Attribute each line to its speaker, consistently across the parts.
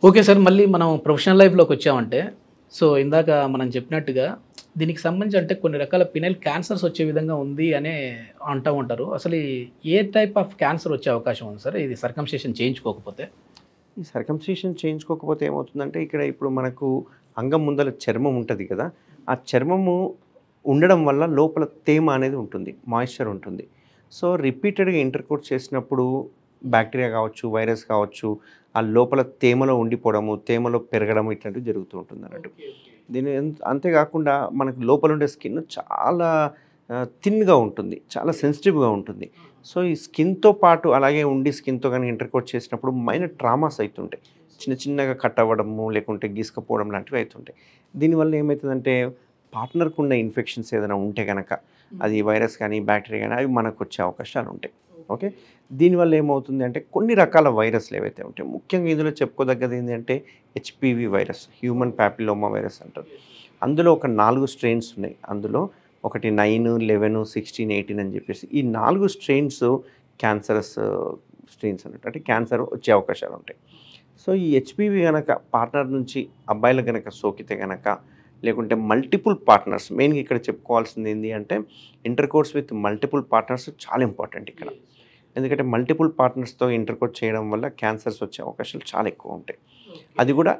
Speaker 1: Okay sir. మళ్ళీ మనం professional లైఫ్‌లోకొచ్చామంటే, so ఇందాక మనం చెప్పినట్టుగా దీనికి సంబంధించి అంటే కొన్ని రకాల పినైల్ క్యాన్సర్స్ వచ్చే విధంగా ఉంది అనే అంటా ఉంటారు. అసలు ఏ టైప్ ఆఫ్ క్యాన్సర్ వచ్చే అవకాశం ఉంది సార్? ఇది సర్కంసిషన్ చేయించుకోకపోతే?
Speaker 2: ఈ సర్కంసిషన్ చేయించుకోకపోతే ఏమవుతుందంటే, ఇక్కడ ఇప్పుడు మనకు అంగం ముందల చర్మం ఉంటది కదా! ఆ చర్మము ఉండడం వల్ల లోపల తేమ అనేది ఉంటుంది. మాయిశ్చర్ ఉంటుంది. సో, రిపీటెడ్‌గా ఇంటర్‌కోర్స్ చేసినప్పుడు బాక్టీరియా కావచ్చు, వైరస్ కావచ్చు, ఆ లోపల తేమలో ఉండిపోవడము, తేమలో పెరగడం ఇట్లాంటివి జరుగుతూ ఉంటుందన్నట్టు. దీని అంతేకాకుండా మనకు లోపల ఉండే స్కిన్ చాలా థిన్‌గా ఉంటుంది. చాలా సెన్సిటివ్‌గా ఉంటుంది. సో, ఈ స్కిన్‌తో పాటు అలాగే ఉండి స్కిన్‌తో గాని ఇంటర్‌కోట్ చేసినప్పుడు మైనర్ ట్రామాస్ అయితుంటాయి. చిన్న చిన్నగా కట్ అవ్వడము, లేకుంటే గీసుకుపోవడం లాంటివి అయితుంటాయి. దీనివల్ల ఏమైతదంటే పార్ట్నర్‌కు ఉన్న ఇన్ఫెక్షన్స్ ఏదైనా ఉంటే గనక, అది వైరస్ గానీ, బ్యాక్టీరియా గానీ అవి మనకొచ్చే అవకాశాలుంటాయి. ఓకే. దీనివల్ల ఏమవుతుంది అంటే కొన్ని రకాల వైరస్‌లు ఏవైతే ఉంటాయో, ముఖ్యంగా ఇందులో చెప్పుకోదగ్గది ఏంటంటే HPV virus, human papilloma virus అంటారు. అందులో ఒక 4 స్ట్రెయిన్స్ ఉన్నాయి. అందులో ఒకటి 9, 11, 16, 18 అని చెప్పేసి ఈ 4 స్ట్రెయిన్స్ క్యాన్సరస్ స్ట్రెయిన్స్ అన్నట్టు. అంటే క్యాన్సర్ వచ్చే అవకాశాలుంటాయి. సో, ఈ హెచ్‌పివి గనక పార్ట్నర్ నుంచి అబ్బాయిలకు గనక సోకితే గనక, లేకుంటే మల్టిపుల్ పార్ట్నర్స్ మెయిన్‌గా ఇక్కడ చెప్పుకోవాల్సింది ఏంది అంటే ఇంటర్‌కోర్స్ విత్ మల్టిపుల్ పార్ట్నర్స్ చాలా ఇంపార్టెంట్ ఇక్కడ. ఎందుకంటే మల్టిపుల్ పార్ట్నర్స్‌తో ఇంటర్‌కోర్స్ చేయడం వల్ల క్యాన్సర్స్ వచ్చే అవకాశాలు చాలా ఎక్కువ ఉంటాయి. అది కూడా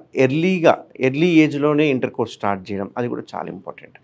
Speaker 2: ఎర్లీ ఏజ్‌లోనే ఇంటర్‌కోర్స్ స్టార్ట్ చేయడం అది కూడా చాలా ఇంపార్టెంట్.